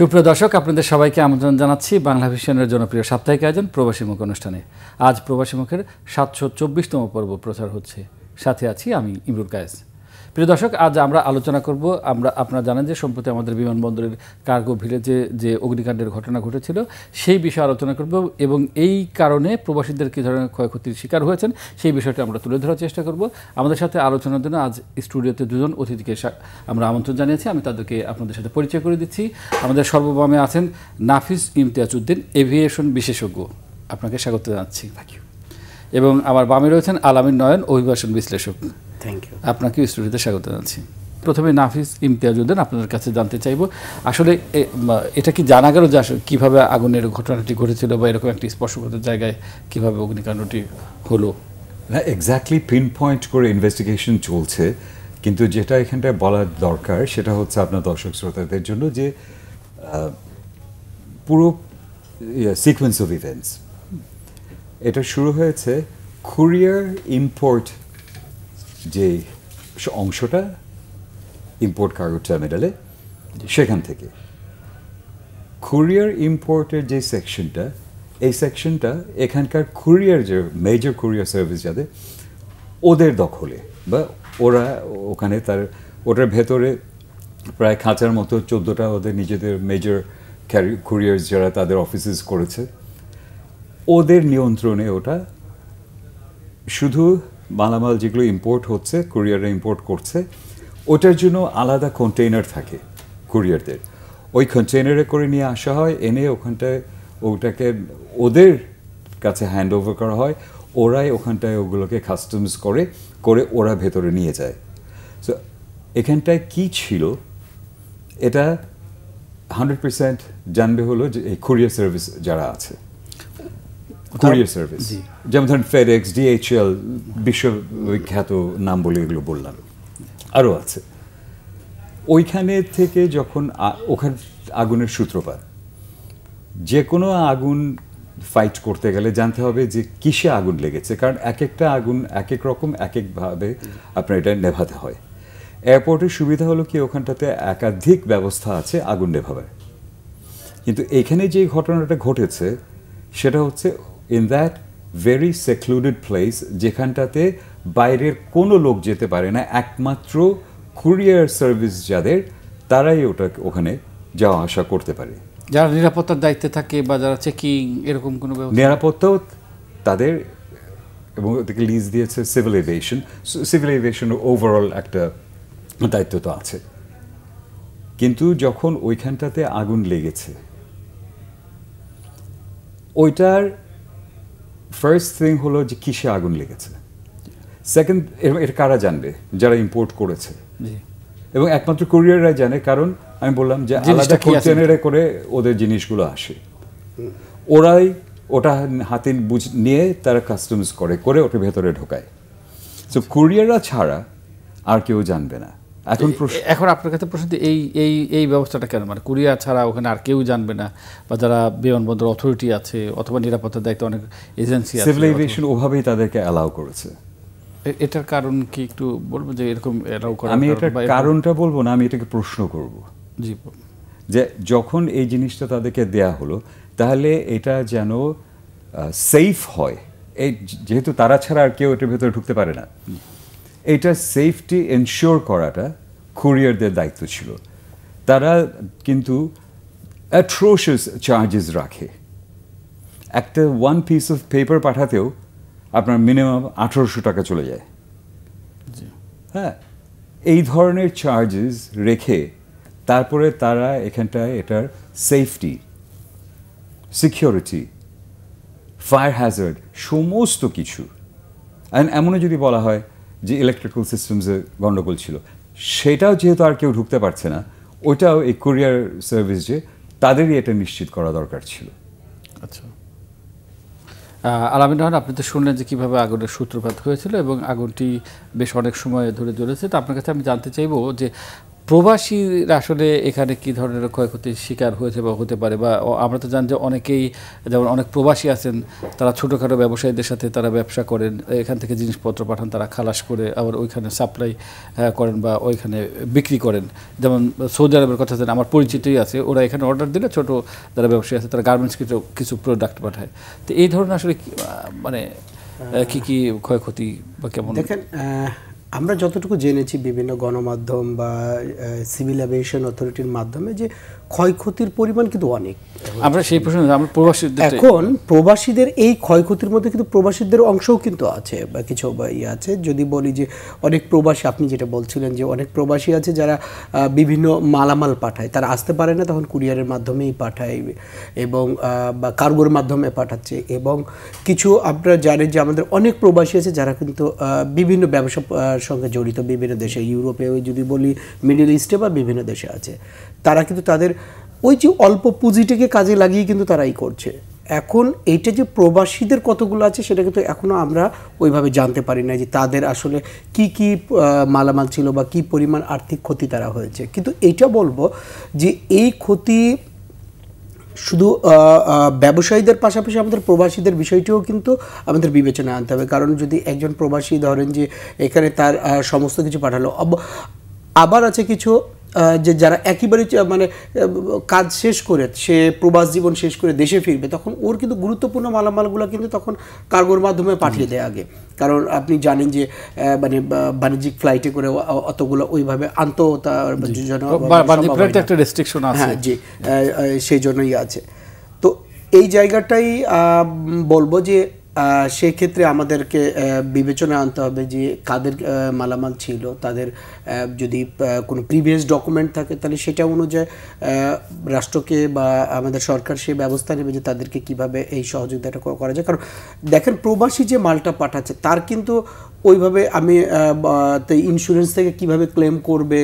সুপ্রিয় দর্শক, আপনাদের সবাইকে আমন্ত্রণ জানাচ্ছি বাংলা ভিশনের জনপ্রিয় সাপ্তাহিক আয়োজন প্রবাসী মুখ অনুষ্ঠানে। আজ প্রবাসী মুখের ৭২৪তম পর্ব প্রচার হচ্ছে। সাথে আছি আমি ইমরুল কায়েস। প্রিয় দর্শক, আজ আমরা আলোচনা করব, আপনারা জানেন যে সম্প্রতি আমাদের বিমানবন্দরের কার্গো ভিলেজে যে অগ্নিকাণ্ডের ঘটনা ঘটেছিল সেই বিষয়ে আলোচনা করব এবং এই কারণে প্রবাসীদের কী ধরনের ক্ষয়ক্ষতির শিকার হয়েছেন সেই বিষয়টি আমরা তুলে ধরার চেষ্টা করব। আমাদের সাথে আলোচনার জন্য আজ স্টুডিওতে দুজন অতিথিকে আমরা আমন্ত্রণ জানিয়েছি। আমি তাদেরকে আপনাদের সাথে পরিচয় করে দিচ্ছি। আমাদের সর্ববামে আছেন নাফিস ইমতিয়াজ উদ্দিন, এভিয়েশন বিশেষজ্ঞ। আপনাকে স্বাগত জানাচ্ছি। এবং আমার বামে রয়েছেন আলামিন নয়ন, অভিবাসন বিশ্লেষক। Thank you. আপনাকে স্টুডিওতে স্বাগত জানাচ্ছি। প্রথমে নাফিস ইমতিয়াজ উদ্দিন, আপনাদের কাছে জানতে চাইব আসলে এটা কি জানা গেল যে আসলে কীভাবে আগুনের ঘটনাটি ঘটেছিল বা এরকম একটি স্পর্শকাতর জায়গায় কীভাবে অগ্নিকাণ্ডটি হলো? না, এক্স্যাক্টলি পিন পয়েন্ট করে ইনভেস্টিগেশন চলছে, কিন্তু যেটা এখানটায় বলার দরকার সেটা হচ্ছে আপনার দর্শক শ্রোতাদের জন্য যে পুরো সিকোয়েন্স অফ ইভেন্টস এটা শুরু হয়েছে কুরিয়ার ইম্পোর্ট যে অংশটা ইম্পোর্ট কার্গো টার্মিনালে, সেখান থেকে কুরিয়ার ইম্পোর্টের যে সেকশনটা, এই সেকশনটা এখানকার কুরিয়ার যে মেজর কুরিয়ার সার্ভিস যাদের ওদের দখলে, বা ওরা ওখানে ওটার ভেতরে প্রায় খাঁচার মতো 14টা ওদের নিজেদের মেজর কুরিয়ার্স যারা তাদের অফিসেস করেছে, ওদের নিয়ন্ত্রণে ওটা। শুধু মালামাল যেগুলো ইম্পোর্ট হচ্ছে, কুরিয়াররা ইম্পোর্ট করছে, ওটার জন্য আলাদা কন্টেইনার থাকে কুরিয়ারদের। ওই কন্টেইনারে করে নিয়ে আসা হয়, এনে ওখানটায় ওটাকে ওদের কাছে হ্যান্ড ওভার করা হয়। ওরাই ওখানটায় ওগুলোকে কাস্টমস করে ওরা ভেতরে নিয়ে যায়। সো এখানটায় কী ছিল এটা 100% জানবে হলো যে এই কুরিয়ার সার্ভিস যারা আছে, কুরিয়ার সার্ভিস যেমন ধরেন ফেডেক্স, ডিএইচএল, বিশ্ববিখ্যাত নাম বলে এগুলো বললাম, আরও আছে। ওইখানে থেকে যখন ওখানে আগুনের সূত্রপাত, যে কোনো আগুন ফাইট করতে গেলে জানতে হবে যে কিসে আগুন লেগেছে, কারণ এক একটা আগুন এক এক রকম, এক একভাবে আপনার এটা নেভাতে হয়। এয়ারপোর্টের সুবিধা হলো কি ওখানটাতে একাধিক ব্যবস্থা আছে আগুন নেভাবার, কিন্তু এখানে যে ঘটনাটা ঘটেছে সেটা হচ্ছে in that very secluded place, যেখানটাতে বাইরের কোনো লোক যেতে পারে না, একমাত্র কুরিয়ার সার্ভিস যাদের তারাই ওখানে যাওয়া আসা করতে পারে, যারা নিরাপত্তার দায়িত্বে থাকে বা যারা চেকিং এরকম কোনো নিরাপত্তাও তাদের, এবং ওদেরকে লিজ দিয়েছে সিভিল এভিয়েশন। সিভিল এভিয়েশনের ওভারঅল একটা দায়িত্ব তো আছে। কিন্তু যখন ওইখানটাতে আগুন লেগেছে, ওইটার ফার্স্ট থিং হলো যে কিসে আগুন লেগেছে। সেকেন্ড, এটা কারা জানবে? যারা ইম্পোর্ট করেছে, এবং একমাত্র কুরিয়াররাই জানে, কারণ আমি বললাম যে আলাদা কন্টেইনারে করে ওদের জিনিসগুলো আসে, ওরাই ওটা হাতে নিয়ে তারা কাস্টমস করে ওটা ভেতরে ঢোকায়। সো কুরিয়াররা ছাড়া আর কেউ জানবে না। এখন আপনার কাছে প্রশ্ন, এই ব্যবস্থাটা কেন, মানে কুরিয়ার ছাড়া ওখানে আর কেউ জানবে না, বা যারা বিমানবন্দর অথরিটি আছে অথবা নিরাপত্তার দায়িত্ব অনেক এজেন্সি আছে, সিভিল এভিয়েশন ওভাবেই তাদেরকে অ্যালাউ করেছে। এটার কারণ কি একটু বলবো যে এরকম অ্যালাউ করা? আমি এটার কারণটা বলবো না, আমি এটাকে প্রশ্ন করব। জি, যে যখন এই জিনিসটা তাদেরকে দেয়া হলো, তাহলে এটা যেন সেফ হয়, এই যেহেতু তারা ছাড়া আর কেউ এটার ভেতরে ঢুকতে পারে না, এটা সেফটি এনশিওর করাটা কুরিয়ারদের দায়িত্ব ছিল। তারা কিন্তু অ্যাট্রোশিয়াস চার্জেস রাখে। একটা ওয়ান পিস অফ পেপার পাঠাতেও আপনার মিনিমাম 1800 টাকা চলে যায়। হ্যাঁ, এই ধরনের চার্জেস রেখে তারপরে তারা এখানটায় এটার সেফটি, সিকিউরিটি, ফায়ার হ্যাজার্ড সমস্ত কিছু, এমনও যদি বলা হয় যে ইলেকট্রিক্যাল সিস্টেমসে গণ্ডগোল ছিল, সেটাও যেহেতু আর কেউ ঢুকতে পারছে না, ওইটাও এই কুরিয়ার সার্ভিস যে তাদেরই এটা নিশ্চিত করা দরকার ছিল। আচ্ছা, আলামিন রহমান, আপনি তো শুনলেন যে কীভাবে আগুনের সূত্রপাত হয়েছিল এবং আগুনটি বেশ অনেক সময় ধরে জ্বলেছে। তো আপনার কাছে আমি জানতে চাইব যে প্রবাসীরা আসলে এখানে কি ধরনের ক্ষয়ক্ষতির শিকার হয়েছে বা হতে পারে, বা আমরা তো জানি যে অনেকেই, যেমন অনেক প্রবাসী আছেন তারা ছোটোখাটো ব্যবসায়ীদের সাথে তারা ব্যবসা করেন, এখান থেকে জিনিসপত্র পাঠান, তারা খালাস করে আবার ওইখানে সাপ্লাই করেন বা ওইখানে বিক্রি করেন। যেমন সৌদি আরবের কথা জানেন, আমার পরিচিতই আছে, ওরা এখানে অর্ডার দিলে ছোটো যারা ব্যবসায়ী আছে তারা গার্মেন্টস কিছু প্রোডাক্ট পাঠায়। তো এই ধরনের আসলে মানে কি কি ক্ষয়ক্ষতি বা কেমন? দেখেন, আমরা যতটুকু জেনেছি বিভিন্ন গণমাধ্যম বা সিভিল এভিয়েশন অথরিটির মাধ্যমে যে ক্ষয়ক্ষতির পরিমাণ কিন্তু অনেক। আমরা সেই প্রশ্ন, আমরা প্রবাসীদের, এখন প্রবাসীদের এই ক্ষয়ক্ষতির মধ্যে কিন্তু প্রবাসীদের অংশও কিন্তু আছে বা কিছু আছে। যদি বলি যে অনেক প্রবাসী, আপনি যেটা বলছিলেন যে অনেক প্রবাসী আছে যারা বিভিন্ন মালামাল পাঠায়, তারা আসতে পারে না, তখন কুরিয়ারের মাধ্যমেই পাঠায় এবং বা কার্গোর মাধ্যমে পাঠাচ্ছে। এবং কিছু আপনারা জানেন যে আমাদের অনেক প্রবাসী আছে যারা কিন্তু বিভিন্ন ব্যবসার সঙ্গে জড়িত, বিভিন্ন দেশে, ইউরোপে যদি বলি, মিডল ইস্টে বা বিভিন্ন দেশে আছে। তারা কিন্তু তাদের ওই যে অল্প পুঁজিটাকে কাজে লাগিয়ে কিন্তু তারাই করছে। এখন এইটা যে প্রবাসীদের কতগুলো আছে সেটা কিন্তু এখনও আমরা ওইভাবে জানতে পারি না যে তাদের আসলে কি কি মালামাল ছিল বা কি পরিমাণ আর্থিক ক্ষতি তারা হয়েছে। কিন্তু এইটা বলবো যে এই ক্ষতি শুধু ব্যবসায়ীদের পাশাপাশি আমাদের প্রবাসীদের বিষয়টিও কিন্তু আমাদের বিবেচনায় আনতে হবে। কারণ যদি একজন প্রবাসী ধরেন যে এখানে তার সমস্ত কিছু পাঠালো, আবার আছে কিছু যে যারা একেবারে মানে কাজ শেষ করে, সে প্রবাস জীবন শেষ করে দেশে ফিরবে, তখন ওর কিন্তু গুরুত্বপূর্ণ মালামালগুলো কিন্তু তখন কার্গোর মাধ্যমে পাঠিয়ে দেয় আগে। কারণ আপনি জানেন যে মানে বাণিজ্যিক ফ্লাইটে করে অতগুলো ওইভাবে একটা রেস্ট্রিকশন আছে। হ্যাঁ জি, সেই জন্যই আছে। তো এই জায়গাটাই বলবো যে সেক্ষেত্রে আমাদেরকে বিবেচনা আনতে হবে যে কাদের মালামাল ছিল, তাদের যদি কোনো প্রিভিয়াস ডকুমেন্ট থাকে তাহলে সেটা অনুযায়ী রাষ্ট্রকে বা আমাদের সরকার সে ব্যবস্থা নেবে যে তাদেরকে কিভাবে এই সহযোগিতাটা করা যায়। কারণ দেখেন, প্রবাসী যে মালটা পাঠাচ্ছে তার কিন্তু ওইভাবে আমি ইন্স্যুরেন্স থেকে কিভাবে ক্লেম করবে,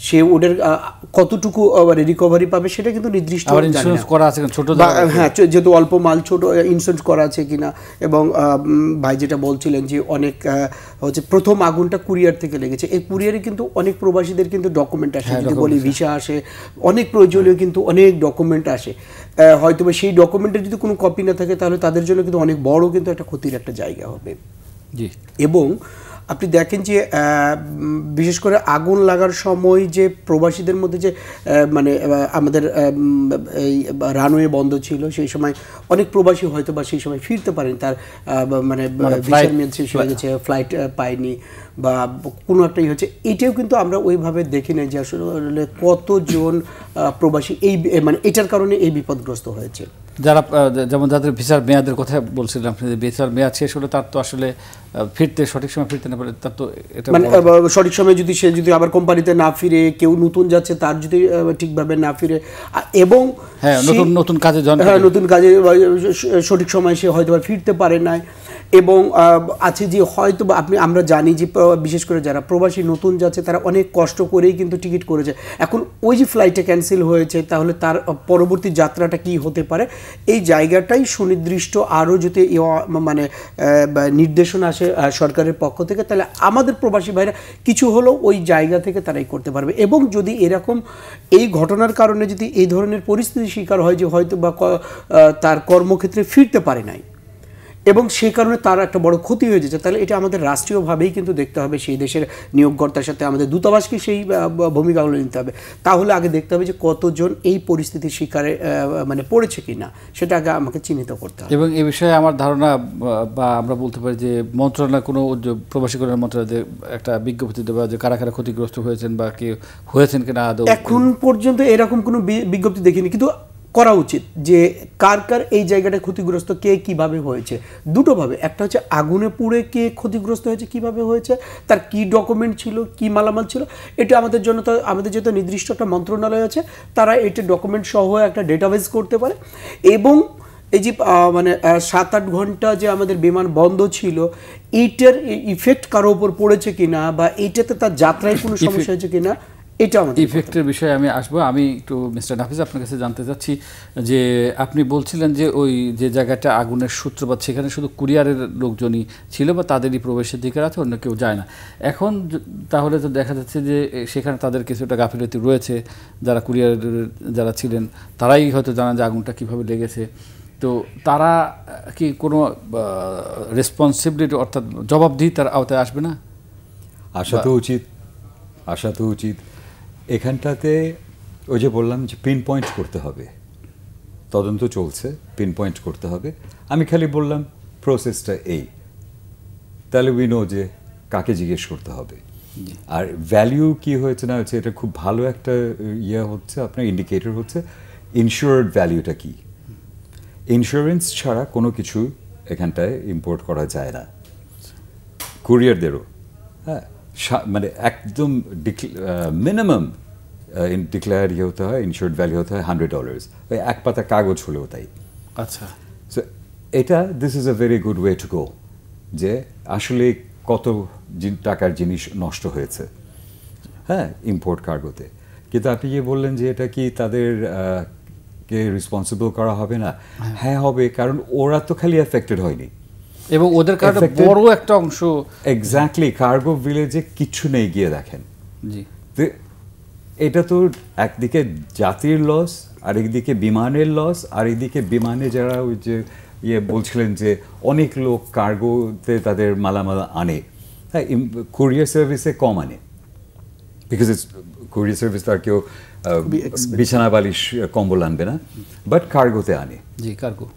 সে ওদের কতটুকু রিকভারি পাবে সেটা কিন্তু নির্দিষ্ট করা আছে ছোট, হ্যাঁ যেহেতু অল্প মাল, ছোট ইন্স্যুরেন্স করা আছে কিনা। এবং ভাই যেটা বলছিলেন যে অনেক হচ্ছে প্রথম আগুনটা কুরিয়ার থেকে লেগেছে, এই কুরিয়ারে কিন্তু অনেক প্রবাসীদের কিন্তু ডকুমেন্ট আসে, যদি বলি ভিসা আসে, অনেক প্রয়োজনীয় কিন্তু অনেক ডকুমেন্ট আসে। হয়তো সেই ডকুমেন্টের যদি কোনো কপি না থাকে তাহলে তাদের জন্য কিন্তু অনেক বড় কিন্তু একটা ক্ষতির একটা জায়গা হবে। জি। এবং আপনি দেখেন যে বিশেষ করে আগুন লাগার সময় যে প্রবাসীদের মধ্যে যে মানে আমাদের এই রানওয়ে বন্ধ ছিল, সেই সময় অনেক প্রবাসী হয়তো বা সেই সময় ফিরতে পারেন, তার মানে ভিসার মেয়াদ শেষ হয়ে গেছে, ফ্লাইট পায়নি বা কোনো একটাই হচ্ছে। এটাও কিন্তু আমরা ওইভাবে দেখি না যে আসলে কতজন প্রবাসী এই মানে এটার কারণে এই বিপদগ্রস্ত হয়েছে। যারা যেমন যাদের ভিসার মেয়াদের কথা বলছিলাম, ভিসার মেয়াদ শেষ হলে তার তো আসলে ফিরতে সঠিক সময় ফিরতে না পারে, তার তো এটা মানে সঠিক সময় যদি সে যদি আবার কোম্পানিতে না ফিরে, কেউ নতুন যাচ্ছে তার যদি ঠিকভাবে না ফিরে, এবং হ্যাঁ নতুন কাজে নতুন কাজে সঠিক সময় সে হয়তো ফিরতে পারে না। এবং আছে যে হয়তো আমরা জানি যে বিশেষ করে যারা প্রবাসী নতুন যাচ্ছে তারা অনেক কষ্ট করেই কিন্তু টিকিট করেছে। এখন ওই যে ফ্লাইটটা ক্যান্সেল হয়েছে, তাহলে তার পরবর্তী যাত্রাটা কি হতে পারে, এই জায়গাটাই সুনির্দিষ্ট আরও যদি মানে নির্দেশনা আসে সরকারের পক্ষ থেকে, তাহলে আমাদের প্রবাসী ভাইরা কিছু হলেও ওই জায়গা থেকে তারাই করতে পারবে। এবং যদি এরকম এই ঘটনার কারণে যদি এই ধরনের পরিস্থিতির শিকার হয় যে হয়তো বা তার কর্মক্ষেত্রে ফিরতে পারে নাই এবং সেই কারণে তার একটা বড় ক্ষতি হয়ে যাচ্ছে, তাহলে এটা আমাদের রাষ্ট্রীয়ভাবেই কিন্তু দেখতে হবে, সেই দেশের নিয়োগকর্তার সাথে আমাদের দূতাবাসকে সেই ভূমিকাগুলো নিতে হবে। তাহলে আগে দেখতে হবে যে কতজন এই পরিস্থিতির শিকারে মানে পড়েছে কিনা, সেটা আগে আমাকে চিহ্নিত করতে হবে। এবং এই বিষয়ে আমার ধারণা বা আমরা বলতে পারি যে মন্ত্রণালয়, কোনো প্রবাসী কল্যাণ মন্ত্রণালয় একটা বিজ্ঞপ্তি দেওয়া যে কারা কারা ক্ষতিগ্রস্ত হয়েছেন বা কি হয়েছেন কিনা আদৌ। এখন পর্যন্ত এরকম কোনো বিজ্ঞপ্তি দেখিনি, কিন্তু করা উচিত যে কার কার এই জায়গাটা ক্ষতিগ্রস্ত, কে কিভাবে হয়েছে, দুটোভাবে। একটা হচ্ছে আগুনে পুড়ে কে ক্ষতিগ্রস্ত হয়েছে, কিভাবে হয়েছে, তার কি ডকুমেন্ট ছিল, কি মালামাল ছিল, এটা আমাদের জন্য তো আমাদের যেহেতু নির্দিষ্ট একটা মন্ত্রণালয় আছে, তারা এটা ডকুমেন্ট সহ একটা ডেটাবেস করতে পারে। এবং এই যে মানে 7-8 ঘন্টা যে আমাদের বিমান বন্ধ ছিল, এইটার ইফেক্ট কারো উপর পড়েছে কিনা বা এইটাতে তার যাত্রায় কোনো সমস্যা হয়েছে কিনা, এটা আমাদের ইফেক্টের বিষয়ে আমি আসবো। আমি একটু মিস্টার নাফিস আপনার কাছে জানতে চাচ্ছি যে আপনি বলছিলেন যে ওই যে জায়গাটা আগুনের সূত্রপাত সেখানে শুধু কুরিয়ারের লোকজনই ছিল বা তাদেরই প্রবেশাধিকার আছে, অন্য কেউ যায় না। এখন তাহলে তো দেখা যাচ্ছে যে সেখানে তাদের কিছুটা গাফিলতি রয়েছে, যারা কুরিয়ারের যারা ছিলেন তারাই হয়তো জানান যে আগুনটা কীভাবে লেগেছে। তো তারা কি কোনো রেসপন্সিবিলিটি অর্থাৎ জবাবদিহিতার আওতায় আসবে না? আসা তো উচিত। এখানটাতে ওই যে বললাম যে পিন পয়েন্ট করতে হবে, তদন্ত চলছে, পিন পয়েন্ট করতে হবে। আমি খালি বললাম প্রসেসটা এই, তাহলে উই নো যে কাকে জিজ্ঞেস করতে হবে। আর ভ্যালিউ কি হয়েছে না হয়েছে এটা খুব ভালো একটা হচ্ছে, আপনার ইন্ডিকেটর হচ্ছে ইনস্যুরেড ভ্যালিউটা কি। ইন্স্যুরেন্স ছাড়া কোনো কিছু এখানটায় ইম্পোর্ট করা যায় না, কুরিয়ারদেরও। হ্যাঁ, মানে একদম মিনিমাম ডিক্লেয়ার হতে হয়, ইনস্যুরেড ভ্যালু হতে হয় $100, ওই এক পাতা কাগজ হলেও তাই। আচ্ছা, সো এটা this is a very good way to go, যে আসলে কত টাকার জিনিস নষ্ট হয়েছে, হ্যাঁ, ইম্পোর্ট কার্গোতে। কিন্তু আপনি যে বললেন যে এটা কি তাদের কে রেসপন্সিবল করা হবে না, হ্যাঁ হবে, কারণ ওরা তো খালি এফেক্টেড হয়নি, এবং ওদের কারণে বড় একটা অংশ। এক্স্যাক্টলি, কার্গো ভিলেজে কিচ্ছু নেই, গিয়ে দেখেন। জি, এটা তো একদিকে জাতির লস, আরেকদিকে বিমানের লস, আরেকদিকে বিমানে যারা ওই যে বলছিলেন যে অনেক লোক কার্গোতে তাদের মালামাল আনে, হ্যাঁ, কুরিয়ার সার্ভিসে কম আনে, বিকজ ইটস কুরিয়ার সার্ভিস তো আর কেউ বিছানা বালিশ কম্বল আনবে না, বাট কার্গোতে আনে। জি, কার্গো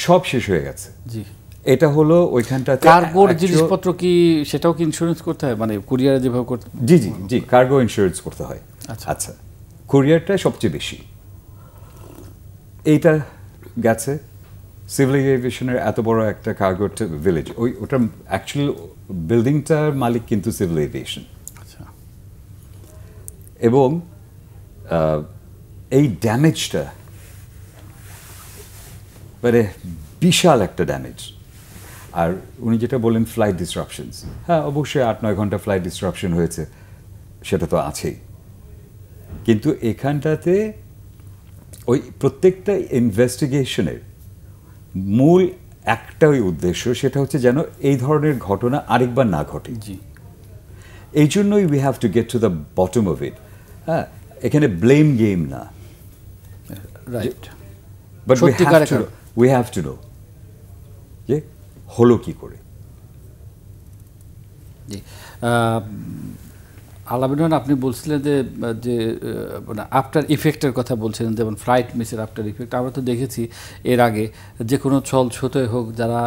সব শেষ হয়ে গেছে। জি, এটা হলো ওইখানটাতে কার্গোর জিনিসপত্র কি সেটাও কি ইন্স্যুরেন্স করতে হয়, মানে কুরিয়ারে যেভাবে করতে? জি জি জি, কার্গো ইন্স্যুরেন্স করতে হয়। আচ্ছা, আচ্ছা, কুরিয়ারটা সবচেয়ে বেশি। এইটা গেছে সিভিল এভিয়েশনের এত বড় একটা কার্গো ভিলেজ, ওটা অ্যাকচুয়ালি বিল্ডিংটার মালিক কিন্তু সিভিল এভিয়েশন। আচ্ছা, এবং এই ড্যামেজটা মানে বিশাল একটা ড্যামেজ। আর উনি যেটা বললেন ফ্লাইট ডিসরাপশনস, হ্যাঁ অবশ্যই 8-9 ঘন্টা ফ্লাইট ডিসরাপশন হয়েছে, সেটা তো আছেই। কিন্তু এখানটাতে ওই প্রত্যেকটা ইনভেস্টিগেশনের মূল একটাই উদ্দেশ্য, সেটা হচ্ছে যেন এই ধরনের ঘটনা আরেকবার না ঘটে। জি, এই জন্যই we have to get to the bottom of it. হ্যাঁ, এখানে ব্লেম গেম না, right, but we have to know যে হলো কি করে। জি, আলামিন, আপনি বলছিলেন যে মানে আফটার ইফেক্টের কথা বলছিলেন, যেমন ফ্লাইট মিসের আফটার ইফেক্ট। আমরা তো দেখেছি এর আগে যে কোনো ছল ছোটই হোক, যারা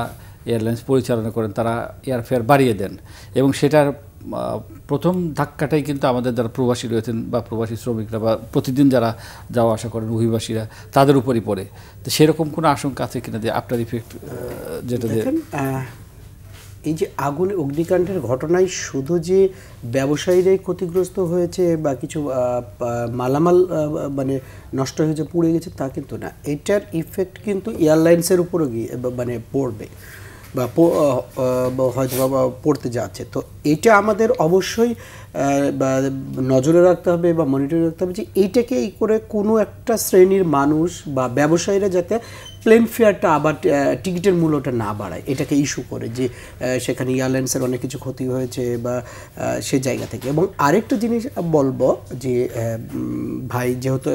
এয়ারলাইন্স পরিচালনা করেন তারা এয়ারফেয়ার বাড়িয়ে দেন, এবং সেটার প্রথম ধাক্কাটাই কিন্তু আমাদের যারা প্রবাসী রয়েছেন বা প্রবাসী শ্রমিকরা বা প্রতিদিন যারা যাওয়া আসা করেন অভিবাসীরা, তাদের উপরই পড়ে। তো সেরকম কোনো আশঙ্কা আছে কিনা যে আফটার ইফেক্ট যেটা এই যে আগুন অগ্নিকাণ্ডের ঘটনায় শুধু যে ব্যবসায়ীরাই ক্ষতিগ্রস্ত হয়েছে বা কিছু মালামাল মানে নষ্ট হয়েছে, পুড়ে গেছে, তা কিন্তু না। এটার ইফেক্ট কিন্তু এয়ারলাইন্সের উপরও গিয়ে মানে পড়বে বা হয়তো বা পড়তে যাচ্ছে। তো এটা আমাদের অবশ্যই নজরে রাখতে হবে বা মনিটরে রাখতে হবে যে এইটাকে এই করে কোনো একটা শ্রেণীর মানুষ বা ব্যবসায়ীরা যাতে প্লেন ফেয়ারটা আবার টিকিটের মূল্যটা না বাড়ায়, এটাকে ইস্যু করে যে সেখানে এয়ারলাইন্সের অনেক কিছু ক্ষতি হয়েছে বা সে জায়গা থেকে। এবং আরেকটা জিনিস বলবো যে ভাই যেহেতু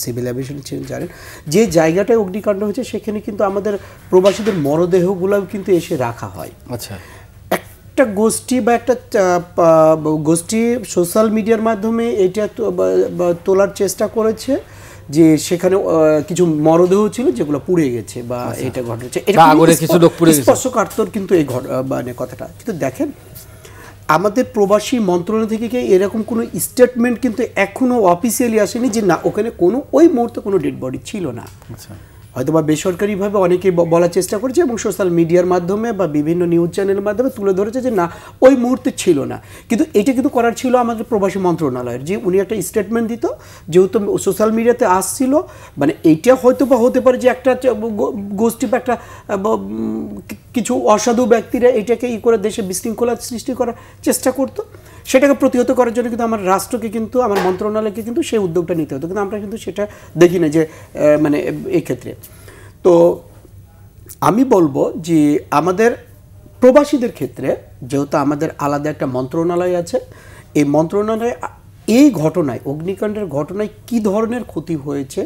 সিভিল এভিয়েশন ছিলেন, জানেন যে জায়গাটায় অগ্নিকাণ্ড হয়েছে সেখানে কিন্তু আমাদের প্রবাসীদের মরদেহগুলোও কিন্তু এসে রাখা হয়। আচ্ছা, একটা গোষ্ঠী বা একটা গোষ্ঠী সোশ্যাল মিডিয়ার মাধ্যমে এটা তোলার চেষ্টা করেছে যে সেখানে কিছু মরদেহ ছিল যেগুলো পুড়ে গেছে বা এটা ঘটেছে, এটা স্পর্শকাতর কিন্তু এই মানে কথাটা। কিন্তু দেখেন আমাদের প্রবাসী মন্ত্রণালয় থেকে এরকম কোনো স্টেটমেন্ট কিন্তু এখনো অফিসিয়ালি আসেনি যে না ওখানে কোনো ওই মুহূর্তে কোনো ডেড বডি ছিল না। আচ্ছা, হয়তো বা বেসরকারিভাবে অনেকেই বলার চেষ্টা করেছে এবং সোশ্যাল মিডিয়ার মাধ্যমে বা বিভিন্ন নিউজ চ্যানেলের মাধ্যমে তুলে ধরেছে যে না ওই মুহূর্তে ছিল না। কিন্তু এটা কিন্তু করার ছিল আমাদের প্রবাসী মন্ত্রণালয়ের, যে উনি একটা স্টেটমেন্ট দিত, যেহেতু সোশ্যাল মিডিয়াতে আসছিল, মানে এইটা হয়তো বা হতে পারে যে একটা গোষ্ঠী বা একটা কিছু অসাধু ব্যক্তিরা এটাকে করে দেশে বিশৃঙ্খলা সৃষ্টি করার চেষ্টা করতো। সেটাকে প্রতিহত করার জন্য কিন্তু আমার রাষ্ট্রকে কিন্তু আমার মন্ত্রণালয়কে কিন্তু সেই উদ্যোগটা নিতে হতো, কিন্তু আমরা কিন্তু সেটা দেখি না যে মানে এই ক্ষেত্রে। তো আমি বলবো যে আমাদের প্রবাসীদের ক্ষেত্রে যেহেতু আমাদের আলাদা একটা মন্ত্রণালয় আছে, এই মন্ত্রণালয়ে এই ঘটনায়, অগ্নিকাণ্ডের ঘটনায় কি ধরনের ক্ষতি হয়েছে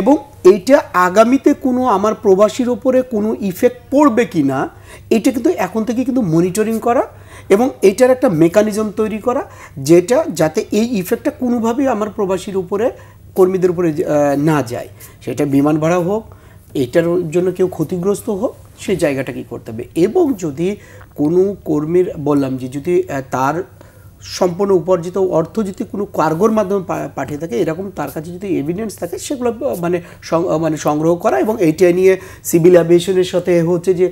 এবং এইটা আগামীতে কোনো আমার প্রবাসীর ওপরে কোনো ইফেক্ট পড়বে কি না, এটা কিন্তু এখন থেকে কিন্তু মনিটরিং করা এবং এইটার একটা মেকানিজম তৈরি করা, যেটা যাতে এই ইফেক্টটা কোনোভাবেই আমার প্রবাসীর উপরে, কর্মীদের উপরে না যায়। সেটা বিমান ভাড়া হোক, এটার জন্য কেউ ক্ষতিগ্রস্ত হোক, সেই জায়গাটা কি করতে হবে। এবং যদি কোনো কর্মীর, বললাম যে যদি তার সম্পূর্ণ উপার্জিত অর্থ যদি কোনো কার্গোর মাধ্যমে পাঠিয়ে থাকে, এরকম তার কাছে যদি এভিডেন্স থাকে, সেগুলো মানে সংগ্রহ করা এবং এইটা নিয়ে সিভিল অ্যাভিয়েশনের সাথে হচ্ছে যে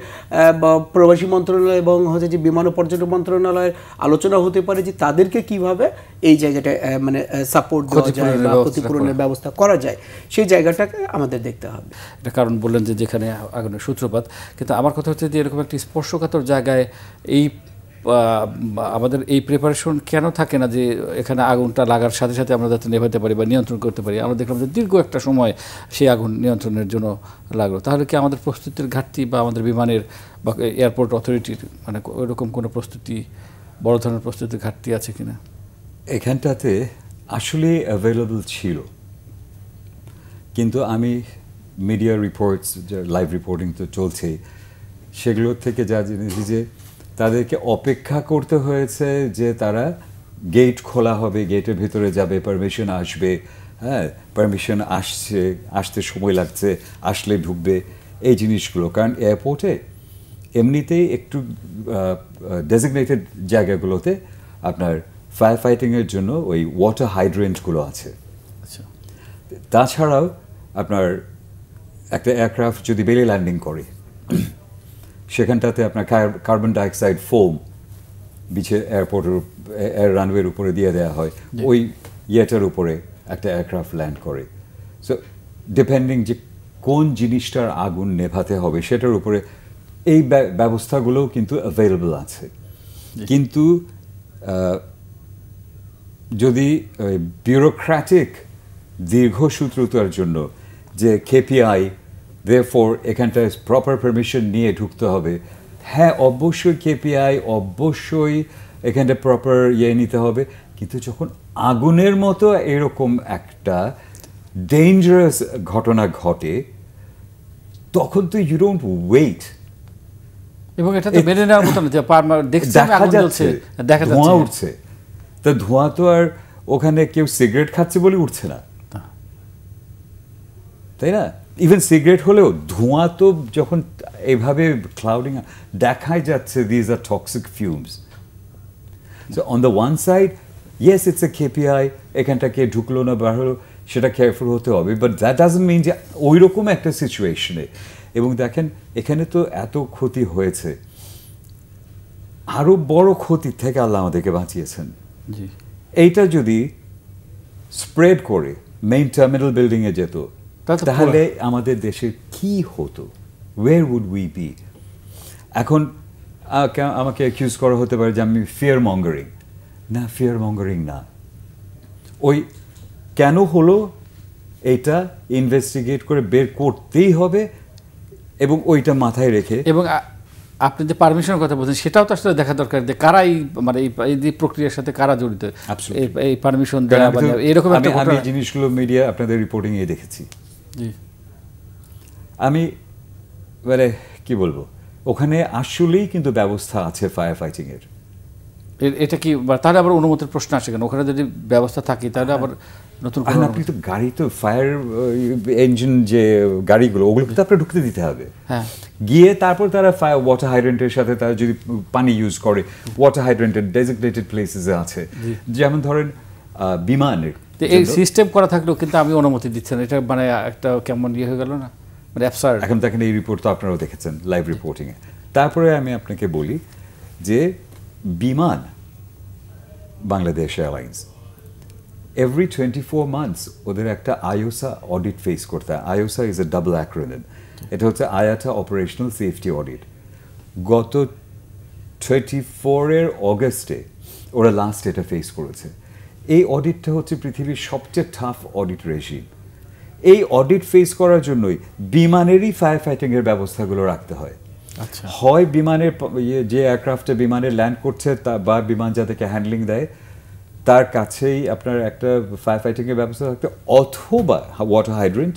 প্রবাসী মন্ত্রণালয় এবং হচ্ছে যে বিমান ও পর্যটন মন্ত্রণালয়ের আলোচনা হতে পারে যে তাদেরকে কিভাবে এই জায়গাটা মানে সাপোর্ট দেওয়া যায় বা ক্ষতিপূরণের ব্যবস্থা করা যায়, সেই জায়গাটাকে আমাদের দেখতে হবে। এটা কারণ বললেন যে যেখানে আগুনের সূত্রপাত, কিন্তু আমার কথা হচ্ছে যে এরকম একটি স্পর্শকাতর জায়গায় এই আমাদের এই প্রিপারেশন কেন থাকে না যে এখানে আগুনটা লাগার সাথে সাথে আমরা যাতে নেভাতে পারি বা নিয়ন্ত্রণ করতে পারি। আমরা দেখলাম যে দীর্ঘ একটা সময় সেই আগুন নিয়ন্ত্রণের জন্য লাগলো। তাহলে কি আমাদের প্রস্তুতির ঘাটতি বা আমাদের বিমানের বা এয়ারপোর্ট অথরিটির মানে ওইরকম কোনো প্রস্তুতি, বড় ধরনের প্রস্তুতির ঘাটতি আছে কিনা? এখানটাতে আসলে অ্যাভেলেবল ছিল, কিন্তু আমি মিডিয়া রিপোর্টস, লাইভ রিপোর্টিং তো চলছেই, সেগুলোর থেকে যা জেনেছি যে তাদেরকে অপেক্ষা করতে হয়েছে যে তারা গেট খোলা হবে, গেটের ভিতরে যাবে, পারমিশন আসবে, হ্যাঁ পারমিশন আসতে সময় লাগছে, আসলে ঢুকবে, এই জিনিসগুলো। কারণ এয়ারপোর্টে এমনিতেই একটু ডেজিগনেটেড জায়গাগুলোতে আপনার ফায়ার ফাইটিংয়ের জন্য ওই ওয়াটার হাইড্রেন্টগুলো আছে। আচ্ছা, তাছাড়াও আপনার একটা এয়ারক্রাফট যদি বেলে ল্যান্ডিং করে, সেখানটাতে আপনার কার্বন ডাইঅক্সাইড ফোম বিছে এয়ারপোর্টের এয়ার রানওয়ের উপরে দিয়ে দেওয়া হয়, ওই ইয়েটার উপরে একটা এয়ারক্রাফট ল্যান্ড করে। সো ডিপেন্ডিং যে কোন জিনিসটার আগুন নেভাতে হবে সেটার উপরে এই ব্যবস্থাগুলোও কিন্তু অ্যাভেলেবল আছে। কিন্তু যদি বিউরোক্র্যাটিক দীর্ঘসূত্রতার জন্য যে কেপিআই, therefore এখানটায় প্রপার পারমিশন নিয়ে ঢুকতে হবে, হ্যাঁ অবশ্যই কেপিআই, অবশ্যই এখানটা প্রপার নিতে হবে, কিন্তু যখন আগুনের মতো এরকম একটা ডেঞ্জারাস ঘটনা ঘটে তখন তো ইউ ডোন্ট ওয়েট। এবং এটা তো মেনে নেওয়ার মতো না যে দেখা যাচ্ছে ধোঁয়া উঠছে, তা ধোঁয়া তো আর ওখানে কেউ সিগারেট খাচ্ছে বলে উঠছে না, তাই না? ইভেন সিগারেট হলেও ধোঁয়া তো যখন এইভাবে ক্লাউডিং দেখাই যাচ্ছে, these are toxic fumes. So on the one side yes it's a KPI, এখানটা কে ঢুকলো না বার হলো সেটা কেয়ারফুল হতে হবে, বাট দ্যাট ডাজন্ট মিন যে ওই রকম একটা সিচুয়েশনে। এবং দেখেন এখানে তো এত ক্ষতি হয়েছে, আরো বড় ক্ষতির থেকে আল্লাহ আমাদেরকে বাঁচিয়েছেন। এইটা যদি স্প্রেড করে মেইন টার্মিনাল বিল্ডিংয়ে যেত তাহলে আমাদের দেশের কি হতো, ওয়ের উড উই বি? এখন আমাকে অ্যাকিউজ করা হতে পারে যে আমি ফিয়ার মঙ্গারিং। না, ফিয়ার মঙ্গারিং না, ওই কেন হলো এইটা ইনভেস্টিগেট করে বের করতেই হবে এবং ওইটা মাথায় রেখে। এবং আপনি যে পারমিশনের কথা বলছেন সেটাও তো আসলে দেখা দরকার যে কারা মানে এই প্রক্রিয়ার সাথে কারা জড়িত, এই পারমিশন দেওয়া বা এরকম একটা আমি জিনিসগুলো মিডিয়া আপনাদের রিপোর্টিং এ দেখেছি। আমি মানে কি বলবো, ওখানে আসলেই কিন্তু ব্যবস্থা আছে ফায়ার ফাইটিং এর। এটা কি তাহলে আবার অনুমতির প্রশ্ন আসে কেন? ওখানে যদি ব্যবস্থা থাকে তাহলে আবার নতুন আপনি তো গাড়ি তো ফায়ার ইঞ্জিন যে গাড়িগুলো ওগুলো তো আপনার ঢুকতে দিতে হবে। হ্যাঁ, গিয়ে তারপর তারা ওয়াটার হাইড্রেন্টের সাথে তারা যদি পানি ইউজ করে, ওয়াটার হাইড্রেন্টের ডেজিগনেটেড প্লেসেসে আছে, যেমন ধরেন বিমানের এই সিস্টেম করা থাকলেও কিন্তু আমি অনুমতি দিচ্ছেন, এটা মানে একটা কেমন ইয়ে হয়ে গেল না, মানে অ্যাবসার্ড। এখন দেখেন এই রিপোর্ট তো আপনারাও দেখেছেন লাইভ রিপোর্টিংয়ে। তারপরে আমি আপনাকে বলি যে বিমান বাংলাদেশ এয়ারলাইন্স এভরি 24 months ওদের একটা আইওসা অডিট ফেস করতে হয়। আইওসা ইজ এ ডাবল অ্যাক্রোনিম, এটা হচ্ছে আয়াটা অপারেশনাল সেফটি অডিট। গত 24 অগস্টে ওরা লাস্ট এটা ফেস করেছে। এই অডিটটা হচ্ছে পৃথিবীর সবচেয়ে টাফ অডিট রেজিম। এই অডিট ফেস করার জন্যই বিমানেরই ফায়ার ফাইটিংয়ের ব্যবস্থাগুলো রাখতে হয়। আচ্ছা, হয় বিমানের যে এয়ারক্রাফটে বিমানে ল্যান্ড করছে বা বিমান যাদেরকে হ্যান্ডলিং দেয় তার কাছেই আপনার একটা ফায়ার ফাইটিংয়ের ব্যবস্থা থাকতে, অথবা ওয়াটার হাইড্রেন্ট,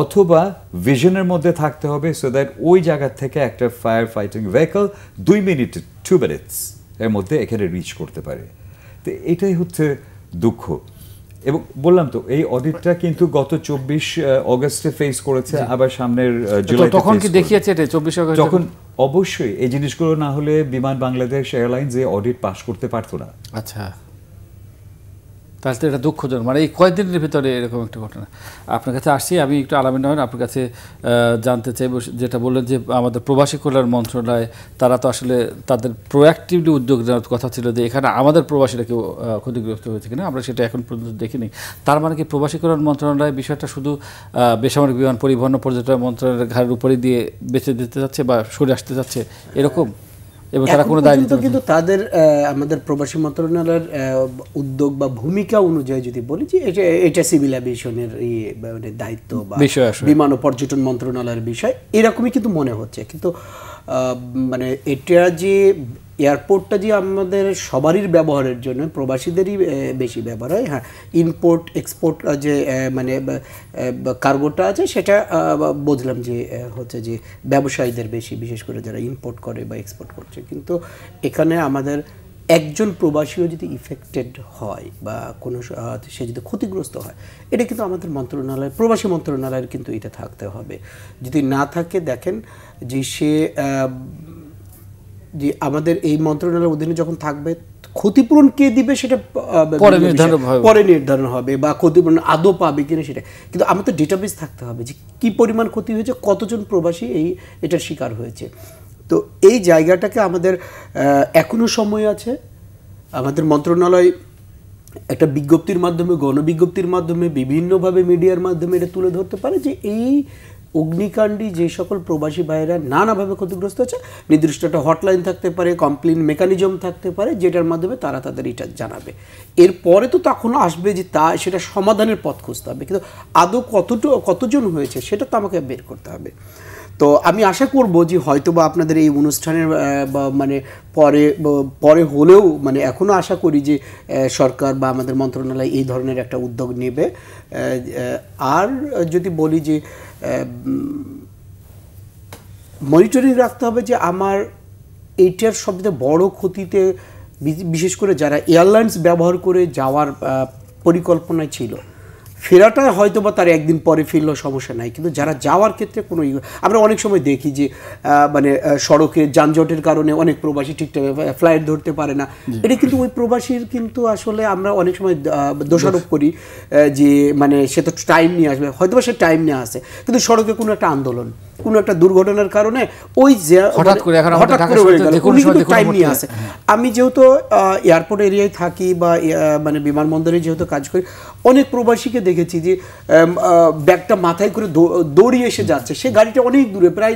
অথবা ভিশনের মধ্যে থাকতে হবে, সো দ্যাট ওই জায়গা থেকে একটা ফায়ার ফাইটিং ভেহিকল 2 মিনিটস এর মধ্যে এখানে রিচ করতে পারে। তো এটাই হচ্ছে দুঃখ। এবং বললাম তো এই অডিটটা কিন্তু গত 24 অগস্টে ফেস করেছে, আবার সামনের জুলাই তখন কি দেখিয়েছে এটা 24 আগস্ট? তখন অবশ্যই এই জিনিসগুলো না হলে বিমান বাংলাদেশ এয়ারলাইন্স এই অডিট পাস করতে পারতো না। আচ্ছা, তাহলে তো এটা দুঃখজনক। মানে এই কয়েকদিনের ভিতরে এরকম একটা ঘটনা। আপনার কাছে আসছি, আমি একটু আলামিন রহমান আপনার কাছে জানতে চাইব, যেটা বললেন যে আমাদের প্রবাসী কল্যাণ মন্ত্রণালয় তারা তো আসলে তাদের প্রোঅ্যাক্টিভলি উদ্যোগ নেওয়ার কথা ছিল যে এখানে আমাদের প্রবাসীরা কেউ ক্ষতিগ্রস্ত হয়েছে কিনা, আমরা সেটা এখন পর্যন্ত দেখিনি। তার মানে কি প্রবাসী কল্যাণ মন্ত্রণালয় বিষয়টা শুধু বেসামরিক বিমান পরিবহন ও পর্যটন মন্ত্রণালয়ের ঘাড়ের উপরে দিয়ে বেঁচে দিতে যাচ্ছে বা সরে আসতে যাচ্ছে এরকম, এবং তারা কোনো দায় নিতে? কিন্তু তাদের আমাদের প্রবাসী মন্ত্রণালয়ের উদ্যোগ বা ভূমিকা অনুযায়ী যদি বলি যে এটা সিভিল অ্যাভিয়েশনের মানে দায়িত্ব বা বিমান ও পর্যটন মন্ত্রণালয়ের বিষয়, এরকমই কিন্তু মনে হচ্ছে। কিন্তু মানে এটা যে এয়ারপোর্টটা যে আমাদের সবারই ব্যবহারের জন্য, প্রবাসীদেরই বেশি ব্যবহার হয়। হ্যাঁ, ইম্পোর্ট এক্সপোর্ট যে মানে কার্গোটা আছে সেটা বুঝলাম যে হচ্ছে যে ব্যবসায়ীদের বেশি, বিশেষ করে যারা ইম্পোর্ট করে বা এক্সপোর্ট করছে। কিন্তু এখানে আমাদের একজন প্রবাসীও যদি ইফেক্টেড হয় বা কোনো সে যদি ক্ষতিগ্রস্ত হয়, এটা কিন্তু আমাদের মন্ত্রণালয়, প্রবাসী মন্ত্রণালয়ের কিন্তু এটা থাকতে হবে। যদি না থাকে, দেখেন যে সে যে আমাদের এই মন্ত্রণালয়ের অধীনে যখন থাকবে, ক্ষতিপূরণ কে দিবে সেটা পরে নির্ধারণ হবে, বা ক্ষতিপূরণ আদৌ পাবে কিনা সেটা। কিন্তু আমাদের ডেটাবেস থাকতে হবে যে কি পরিমাণ ক্ষতি হয়েছে, কতজন প্রবাসী এটার শিকার হয়েছে। তো এই জায়গাটাকে আমাদের এখনো সময় আছে। আমাদের মন্ত্রণালয় একটা বিজ্ঞপ্তির মাধ্যমে, গণবিজ্ঞপ্তির মাধ্যমে, বিভিন্নভাবে মিডিয়ার মাধ্যমে এটা তুলে ধরতে পারে যে এই অগ্নিকাণ্ডে যে সকল প্রবাসী ভাইয়েরা নানাভাবে ক্ষতিগ্রস্ত হচ্ছে, নির্দিষ্ট একটা হটলাইন থাকতে পারে, কমপ্লেন মেকানিজম থাকতে পারে, যেটার মাধ্যমে তারা তাদের এটা জানাবে। এরপরে তো তখন আসবে যে সেটা সমাধানের পথ খুঁজতে হবে, কিন্তু আদৌ কতজন হয়েছে সেটা তো আমাকে বের করতে হবে। তো আমি আশা করব যে হয়তো বা আপনাদের এই অনুষ্ঠানের মানে পরে হলেও, মানে এখনও আশা করি যে সরকার বা আমাদের মন্ত্রণালয় এই ধরনের একটা উদ্যোগ নেবে। আর যদি বলি যে মনিটরিং রাখতে হবে যে আমার এইটার সবচেয়ে বড় ক্ষতিতে, বিশেষ করে যারা এয়ারলাইন্স ব্যবহার করে যাওয়ার পরিকল্পনায় ছিল, ফেরাটা হয়তো বা তার একদিন পরে ফিরলেও সমস্যা নাই, কিন্তু যারা যাওয়ার ক্ষেত্রে কোনো আমরা অনেক সময় দেখি যে মানে সড়কে যানজটের কারণে অনেক প্রবাসী ঠিকঠাক ফ্লাইট ধরতে পারে না। এটা কিন্তু ওই প্রবাসীর কিন্তু আসলে আমরা অনেক সময় দোষারোপ করি যে মানে সে তো টাইম নিয়ে আসবে, হয়তো বা সে টাইম নিয়ে আসে, কিন্তু সড়কে কোনো একটা আন্দোলন, কোনো একটা দুর্ঘটনার কারণে ওই যে হঠাৎ করে হয়ে গেল, উনি কিন্তু টাইম নিয়ে আসে। আমি যেহেতু এয়ারপোর্ট এরিয়ায় থাকি বা মানে বিমানবন্দরে যেহেতু কাজ করি, অনেক প্রবাসীকে দেখেছি যে ব্যাগটা মাথায় করে দৌড়িয়ে এসে যাচ্ছে, সে গাড়িটা অনেক দূরে, প্রায়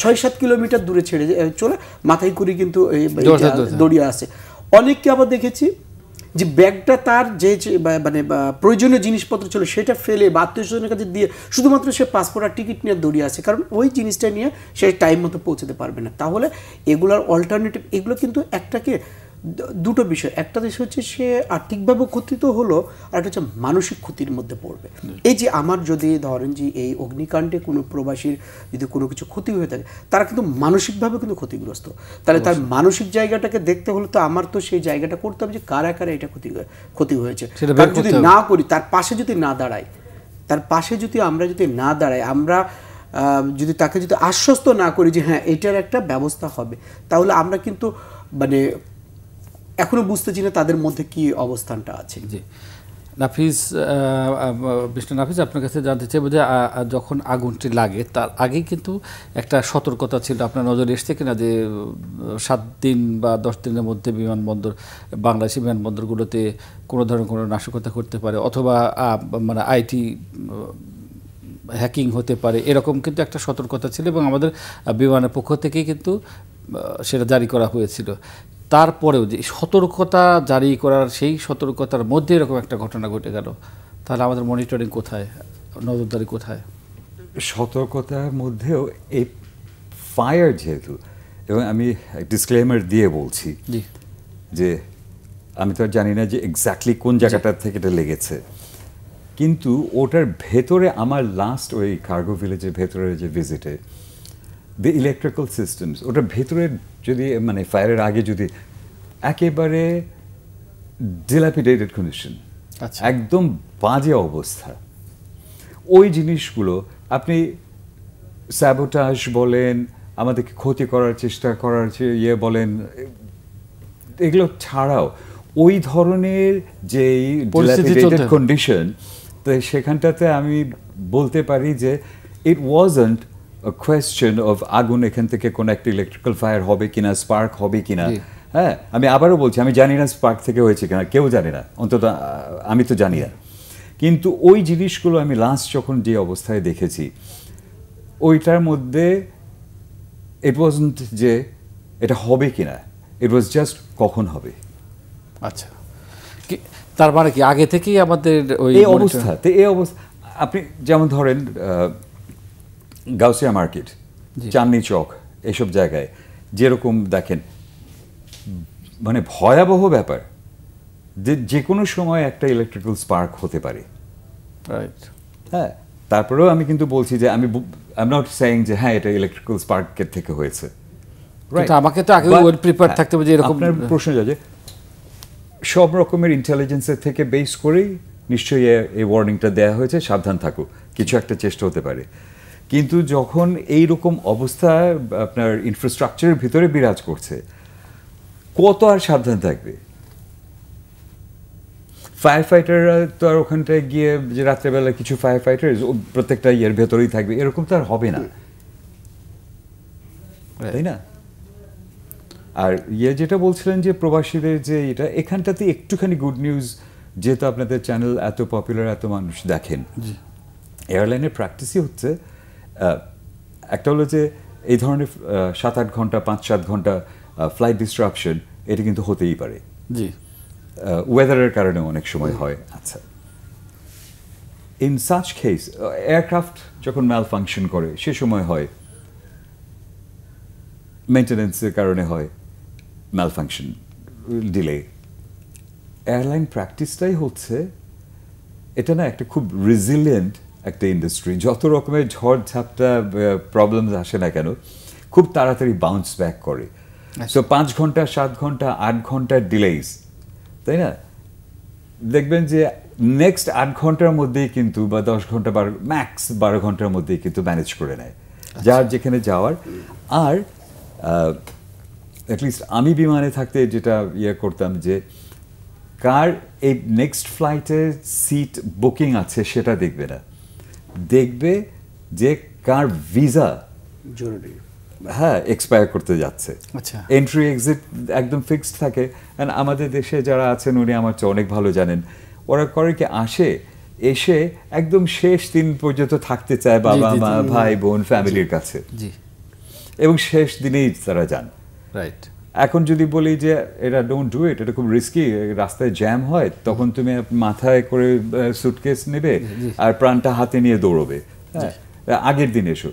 6-7 কিলোমিটার দূরে ছেড়ে চলে মাথায় করে কিন্তু দৌড়িয়ে আসে। অনেককে আবার দেখেছি যে ব্যাগটা তার যে মানে প্রয়োজনীয় জিনিসপত্র ছিল সেটা ফেলে বা আত্মীয়স্বজনের কাছে দিয়ে শুধুমাত্র সে পাসপোর্ট আর টিকিট নিয়ে দৌড়িয়ে আসে, কারণ ওই জিনিসটা নিয়ে সে টাইম মতো পৌঁছতে পারবে না। তাহলে এগুলোর অল্টারনেটিভ, এগুলো কিন্তু একটাকে দুটো বিষয়, একটা দেশ হচ্ছে সে আর্থিকভাবে ক্ষতি তো হলো, আর একটা হচ্ছে মানসিক ক্ষতির মধ্যে পড়বে। এই যে আমার যদি ধরেন যে এই অগ্নিকাণ্ডে কোনো প্রবাসীর যদি কোনো কিছু ক্ষতি হয়ে থাকে, তারা কিন্তু মানসিকভাবে কিন্তু ক্ষতিগ্রস্ত, তাহলে তার মানসিক জায়গাটাকে দেখতে হলে তো আমার তো সেই জায়গাটা করতে হবে যে কারা কারা এটা ক্ষতি হয়েছে। যদি না করি, তার পাশে যদি না দাঁড়াই, তার পাশে যদি আমরা যদি না দাঁড়াই, আমরা যদি তাকে যদি আশ্বস্ত না করি যে হ্যাঁ এটার একটা ব্যবস্থা হবে, তাহলে আমরা কিন্তু মানে এখনো বুঝতেছি না তাদের মধ্যে কি অবস্থানটা আছে। জি, নাফিস, মিস্টার নাফিস, আপনার কাছে জানতে চাইব যে যখন আগুনটি লাগে তার আগেই কিন্তু একটা সতর্কতা ছিল, আপনার নজরে এসছে কিনা যে 7 দিন বা 10 দিনের মধ্যে বাংলাদেশি বিমানবন্দরগুলোতে কোনো ধরনের কোনো নাশকতা করতে পারে, অথবা মানে আইটি হ্যাকিং হতে পারে, এরকম কিন্তু একটা সতর্কতা ছিল এবং আমাদের বিমানের পক্ষ থেকেই কিন্তু সেটা জারি করা হয়েছিল। তারপরেও যে সতর্কতা জারি করার সেই সতর্কতার মধ্যে এরকম একটা ঘটনা ঘটে গেল, তাহলে আমাদের মনিটরিং কোথায়, নজরদারি কোথায়? সতর্কতার মধ্যেও এই ফায়ার যেহেতু, এবং আমি ডিসক্লেমার দিয়ে বলছি জি, যে আমি তো আর জানি না যে এক্স্যাক্টলি কোন জায়গাটা থেকে এটা লেগেছে, কিন্তু ওটার ভেতরে আমার লাস্ট ওই কার্গো ভিলেজের ভেতরে যে ভিজিটে দ্য ইলেকট্রিক্যাল সিস্টেমস, ওটার ভেতরে যদি মানে ফায়ারের আগে যদি একেবারে ডিলাপিডেটেড কন্ডিশন, আচ্ছা, একদম বাজে অবস্থা, ওই জিনিসগুলো আপনি স্যাবোটাজ বলেন, আমাদেরকে ক্ষতি করার চেষ্টা করার ইয়ে বলেন, এগুলো ছাড়াও ওই ধরনের যে ডিলাপিডেটেড কন্ডিশন, তো সেখানটাতে আমি বলতে পারি যে ইট ওয়াজন্ট আ কোয়েশ্চেন অফ আগুন এখান থেকে কোনো একটা ইলেকট্রিক্যাল ফায়ার হবে কিনা, স্পার্ক হবে কিনা। হ্যাঁ, আমি আবারও বলছি, আমি জানি না স্পার্ক থেকে হয়েছে কিনা, কেউ জানে না, অন্তত আমি তো জানি না। কিন্তু ওই জিনিসগুলো আমি লাস্ট যখন যে অবস্থায় দেখেছি, ওইটার মধ্যে ইট ওয়াজন্ট যে এটা হবে কিনা, ইট ওয়াজ জাস্ট কখন হবে। আচ্ছা, তার মানে কি আগে থেকেই আমাদের ওই এই অবস্থাতে, এই অবস্থা আপনি যেমন ধরেন গাউসিয়া মার্কেট, চাঁদনি চক, এসব জায়গায় যেরকম দেখেন, মানে ভয়াবহ ব্যাপার যে কোনো সময় একটা ইলেকট্রিক্যাল স্পার্ক হতে পারে। রাইট, হ্যাঁ, তারপরেও আমি কিন্তু বলছি যে আমি আই এম নট সেইং যে হ্যাঁ এটা ইলেকট্রিক্যাল স্পার্কের থেকে হয়েছে। আমাকে তো আগে ওয়েল প্রিপেয়ার থাকতে হবে যে এরকম। আপনার প্রশ্ন যে সব রকমের ইন্টেলিজেন্সের থেকে বেস করেই নিশ্চয়ই এই ওয়ার্নিংটা দেওয়া হয়েছে, সাবধান থাকুক, কিছু একটা চেষ্টা হতে পারে। কিন্তু যখন এই রকম অবস্থা আপনার ইনফ্রাস্ট্রাকচারের ভিতরে বিরাজ করছে, কত আর সাবধান থাকবে? ফায়ার ফাইটাররা তো আর ওখানটায় গিয়ে যে রাত্রেবেলা কিছু ফায়ার ফাইটার প্রত্যেকটা ইয়ের ভেতরেই থাকবে, এরকম তো আর হবে না, তাই না? আর যেটা বলছিলেন যে প্রবাসীদের যে এটা, এখানটাতে একটুখানি গুড নিউজ, যেহেতু আপনাদের চ্যানেল এত পপুলার, এত মানুষ দেখেন, এয়ারলাইনের প্র্যাকটিসই হচ্ছে একটা হলো যে এই ধরনের 7-8 ঘন্টা 5-7 ঘন্টা ফ্লাইট ডিসরাপশন, এটা কিন্তু হতেই পারে, জি, ওয়েদারের কারণে অনেক সময় হয়। আচ্ছা, ইন সাচ কেস এয়ারক্রাফট যখন ম্যাল ফাংশন করে সে সময় হয়, মেইনটেনেন্সের কারণে হয় ম্যাল ফাংশন, ডিলে। এয়ারলাইন প্র্যাকটিসটাই হচ্ছে এটা না একটা খুব রেজিলিয়েন্ট একটা ইন্ডাস্ট্রি, যত রকমের ঝড় ঝাপটা প্রবলেম আসে না কেন, খুব তাড়াতাড়ি বাউন্স ব্যাক করে। সো 5 ঘন্টা 7 ঘন্টা 8 ঘন্টার ডিলেইস, তাই না? দেখবেন যে নেক্সট 8 ঘন্টার মধ্যেই কিন্তু, বা 10 ঘন্টা ম্যাক্স 12 ঘন্টার মধ্যেই কিন্তু ম্যানেজ করে নেয় যার যেখানে যাওয়ার। আর অ্যাটলিস্ট আমি বিমানে থাকতে যেটা করতাম, যে কার এই নেক্সট ফ্লাইটের সিট বুকিং আছে সেটা দেখবে না, দেখবে যে কার ভিসা জরুরি, হ্যাঁ, এক্সপায়ার করতে যাচ্ছে। আচ্ছা, এন্ট্রি এক্সিট একদম ফিক্সড থাকে। অ্যান্ড আমাদের দেশে যারা আছেন উনি আমার চেয়ে অনেক ভালো জানেন, ওরা করে কি এসে একদম শেষ দিন পর্যন্ত থাকতে চায় বাবা মা ভাই বোন ফ্যামিলির কাছে, এবং শেষ দিনেই তারা যান। রাইট, এখন যদি বলি যে এটা ডোন্ট ডু ইট, এটা খুব রিস্কি, রাস্তায় জ্যাম হয়, তখন তুমি মাথায় করে সুটকেস নেবে আর প্রাণটা হাতে নিয়ে দৌড়বে, আগের দিন এসো।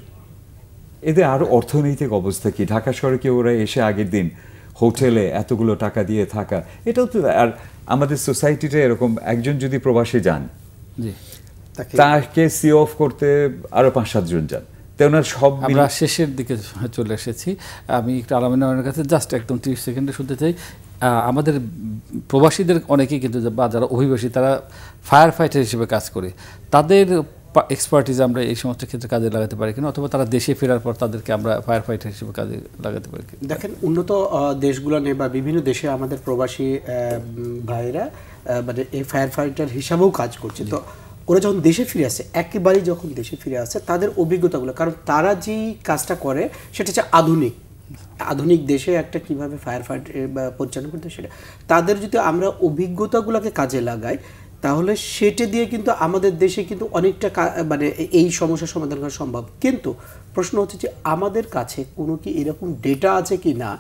এদের আরো অর্থনৈতিক অবস্থা কি? ঢাকা শহরে কি ওরা এসে আগের দিন হোটেলে এতগুলো টাকা দিয়ে থাকা, এটাও তো। আর আমাদের সোসাইটিতে এরকম একজন যদি প্রবাসী যান, তাকে সি অফ করতে আরো 5-7 জন যান। সব আমরা শেষের দিকে চলে এসেছি। আমি একটু আলামিনের কাছে জাস্ট একদম 30 সেকেন্ডে শুনতে চাই, আমাদের প্রবাসীদের অনেকেই কিন্তু, বা যারা অভিবাসী, তারা ফায়ার ফাইটার হিসেবে কাজ করে, তাদের এক্সপার্টিজ আমরা এই সমস্ত ক্ষেত্রে কাজে লাগাতে পারি কিনা, অথবা তারা দেশে ফেরার পর তাদেরকে আমরা ফায়ার ফাইটার হিসেবে কাজে লাগাতে পারি কিনা? দেখেন, উন্নত দেশগুলো নেই বা বিভিন্ন দেশে আমাদের প্রবাসী ভাইরা মানে এই ফায়ার ফাইটার হিসাবেও কাজ করছে। তো ওরা যখন দেশে ফিরে আসে, একেবারেই যখন দেশে ফিরে আসে, তাদের অভিজ্ঞতাগুলো, কারণ তারা যেই কাজটা করে সেটা হচ্ছে আধুনিক দেশে একটা কিভাবে ফায়ার ফাইট পরিচালনা করতে, সেটা তাদের যদি আমরা অভিজ্ঞতাগুলোকে কাজে লাগাই, তাহলে সেটা দিয়ে কিন্তু আমাদের দেশে কিন্তু অনেকটা মানে এই সমস্যার সমাধান করা সম্ভব। কিন্তু প্রশ্ন হচ্ছে যে আমাদের কাছে কোনো কি এরকম ডেটা আছে কি না,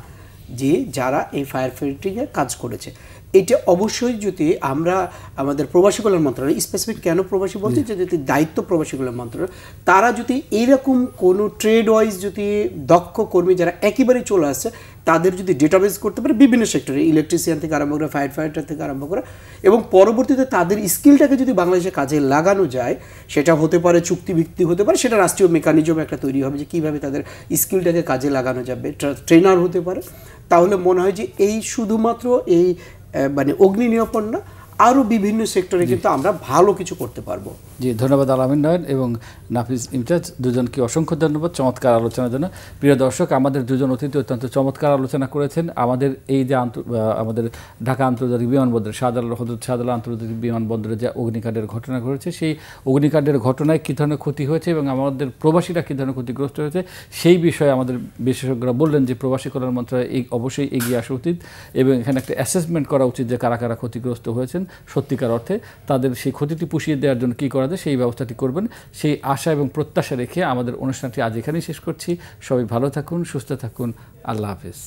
যে যারা এই ফায়ার ফাইটিংয়ে কাজ করেছে। এটা অবশ্যই যদি আমরা আমাদের প্রবাসী কল্যাণ মন্ত্রণালয়, স্পেসিফিক কেন প্রবাসী বলছি, যে যদি দায়িত্ব প্রবাসী কল্যাণ মন্ত্রণালয়, তারা যদি এইরকম কোনো ট্রেড ওয়াইজ যদি দক্ষ কর্মী যারা একেবারেই চলে আসছে তাদের যদি ডেটাবেস করতে পারে বিভিন্ন সেক্টরে, ইলেকট্রিশিয়ান থেকে আরম্ভ করে ফায়ার ফাইটার থেকে আরম্ভ করে, এবং পরবর্তীতে তাদের স্কিলটাকে যদি বাংলাদেশে কাজে লাগানো যায়, সেটা হতে পারে চুক্তিভিত্তিক হতে পারে, সেটা রাষ্ট্রীয় মেকানিজম একটা তৈরি হবে যে কীভাবে তাদের স্কিলটাকে কাজে লাগানো যাবে, ট্রেনার হতে পারে, তাহলে মনে হয় যে এই শুধুমাত্র এই মানে অগ্নি নিরাপদ না, আরও বিভিন্ন সেক্টরে কিন্তু আমরা ভালো কিছু করতে পারবো। জি, ধন্যবাদ আল-আমিন নয়ন এবং নাফিস ইমতিয়াজ, দুজনকে অসংখ্য ধন্যবাদ চমৎকার আলোচনার জন্য। প্রিয় দর্শক, আমাদের দুজন অতিথি অত্যন্ত চমৎকার আলোচনা করেছেন। আমাদের এই যে আমাদের ঢাকা আন্তর্জাতিক বিমানবন্দর হযরত শাহজালাল আন্তর্জাতিক বিমানবন্দরে যে অগ্নিকাণ্ডের ঘটনা ঘটেছে, সেই অগ্নিকাণ্ডের ঘটনায় কী ধরনের ক্ষতি হয়েছে এবং আমাদের প্রবাসীরা কী ধরনের ক্ষতিগ্রস্ত হয়েছে, সেই বিষয়ে আমাদের বিশেষজ্ঞরা বললেন যে প্রবাসী কল্যাণ মন্ত্রণালয় অবশ্যই এগিয়ে আসা উচিত এবং এখানে একটা অ্যাসেসমেন্ট করা উচিত যে কারা কারা ক্ষতিগ্রস্ত হয়েছেন সত্যিকার অর্থে, তাদের সেই ক্ষতিটি পুষিয়ে দেওয়ার জন্য কী করা যায় সেই ব্যবস্থাটি করবেন। সেই আশা এবং প্রত্যাশা রেখে আমাদের অনুষ্ঠানটি আজ এখানেই শেষ করছি। সবাই ভালো থাকুন, সুস্থ থাকুন, আল্লাহ হাফেজ।